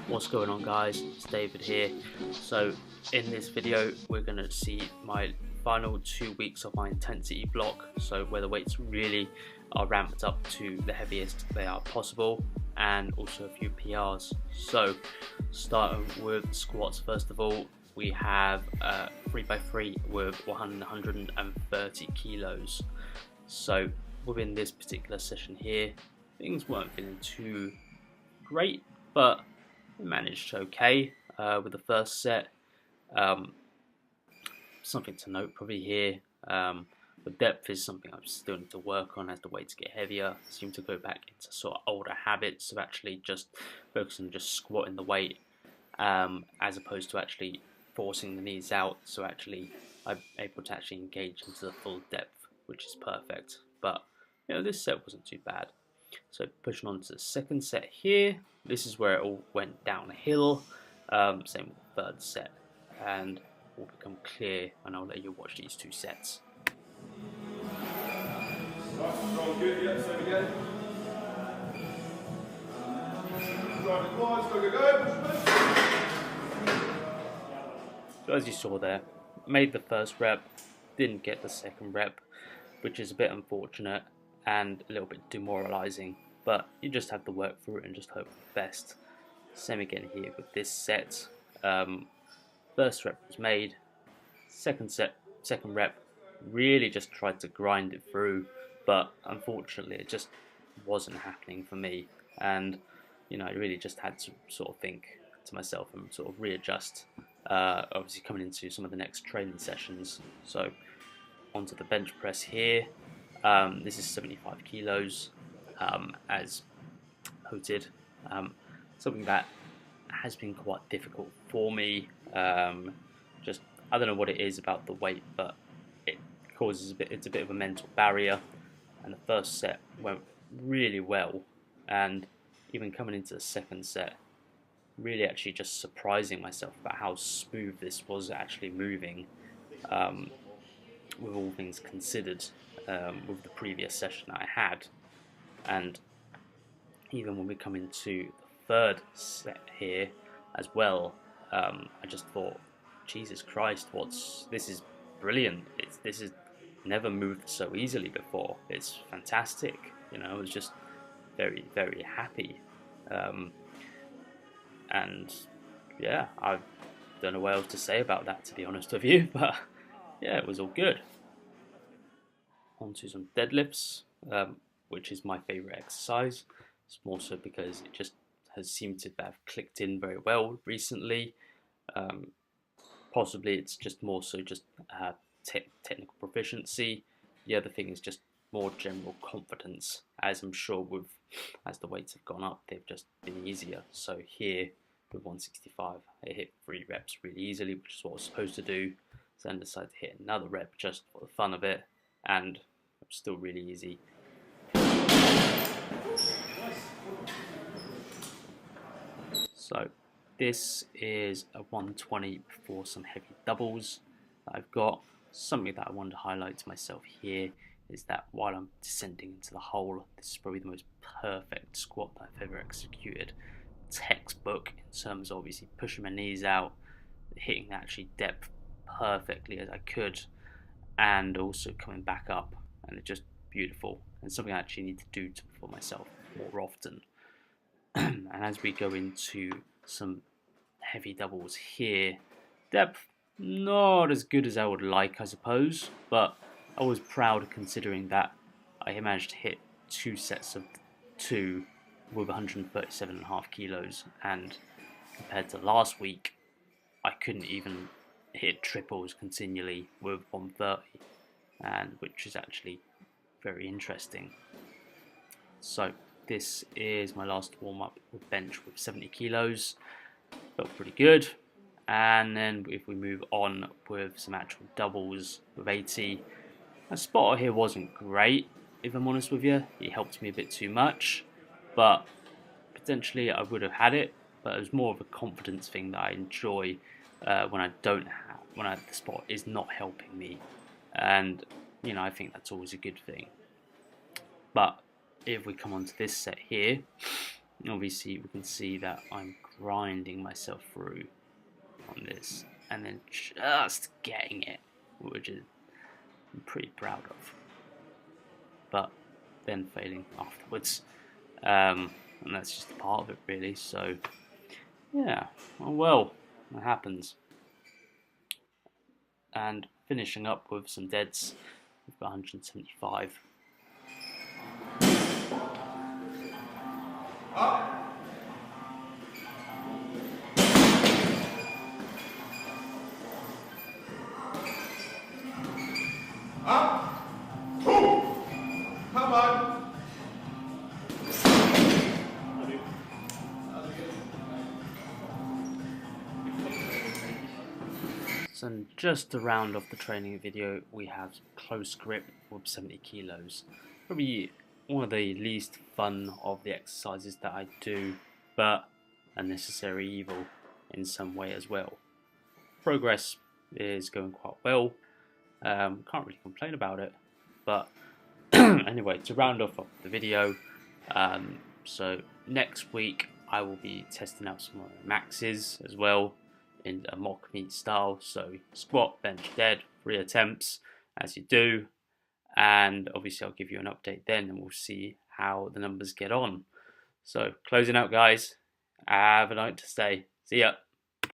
What's going on, guys? It's David here. So in this video we're going to see my final 2 weeks of my intensity block, so where the weights really are ramped up to the heaviest they are possible, and also a few PRs. So starting with squats, first of all, we have 3x3 with 130 kilos. So within this particular session here, things weren't feeling too great, but we managed okay with the first set. Something to note probably here, the depth is something I still need to work on as the weights get heavier. I seem to go back into sort of older habits of actually just focusing on just squatting the weight, as opposed to actually forcing the knees out, so actually I'm able to actually engage into the full depth, which is perfect. But you know, this set wasn't too bad. So pushing on to the second set here, this is where it all went downhill. Same with the third set, and will become clear, and I'll let you watch these two sets. Good, yeah, same again. Drive the quads, go. So as you saw there, made the first rep, didn't get the second rep, which is a bit unfortunate and a little bit demoralizing, but you just have to work through it and just hope for the best. Same again here with this set. First rep was made, second rep, really just tried to grind it through, but unfortunately it just wasn't happening for me, and you know, I really just had to sort of think to myself and sort of readjust, obviously coming into some of the next training sessions. So onto the bench press here. This is 75 kilos, as noted. Something that has been quite difficult for me. Just, I don't know what it is about the weight, but it causes it's a bit of a mental barrier. And the first set went really well, and even coming into the second set, really actually just surprising myself about how smooth this was actually moving, with all things considered, with the previous session I had. And even when we come into the third set here as well, I just thought, Jesus Christ, this is brilliant. This is never moved so easily before. It's fantastic. You know, I was just very, very happy. And yeah, I don't know what else to say about that, to be honest with you, but yeah, it was all good. Onto some deadlifts, which is my favorite exercise. It's more so because it just has seemed to have clicked in very well recently. Possibly it's just more so just technical proficiency. The other thing is just more general confidence, as I'm sure as the weights have gone up, they've just been easier. So here with 165, I hit 3 reps really easily, which is what I was supposed to do. So then decided to hit another rep just for the fun of it, and it was still really easy. So this is a 120 for some heavy doubles that I've got. Something that I wanted to highlight to myself here is that while I'm descending into the hole, this is probably the most perfect squat that I've ever executed. Textbook in terms of obviously pushing my knees out, hitting actually depth perfectly as I could, and also coming back up, and it's just beautiful, and something I actually need to do for myself more often. And as we go into some heavy doubles here, depth not as good as I would like, I suppose, but I was proud considering that I managed to hit 2 sets of 2 with 137.5 kilos, and compared to last week, I couldn't even hit triples continually with 130, and which is actually very interesting. So this is my last warm-up with bench with 70 kilos. Felt pretty good. And then if we move on with some actual doubles with 80, my spotter here wasn't great, if I'm honest with you. It helped me a bit too much, but potentially I would have had it, but it was more of a confidence thing that I enjoy when the spot is not helping me. And you know, I think that's always a good thing. But if we come on to this set here, obviously we can see that I'm grinding myself through on this and then just getting it, which is I'm pretty proud of, but then failing afterwards, and that's just a part of it really. So yeah, well, that happens. And finishing up with some deads, we've got 175. Up. Up. Two. Come on. So just to round off the training video, we have close grip with 70 kilos. Probably one of the least fun of the exercises that I do, but a necessary evil in some way as well. Progress is going quite well. Can't really complain about it, but anyway, to round off the video, so next week I will be testing out some more maxes as well in a mock meet style. So squat, bench, dead, 3 attempts as you do, and obviously I'll give you an update then, and we'll see how the numbers get on. So closing out, guys. Have a night to stay. See ya.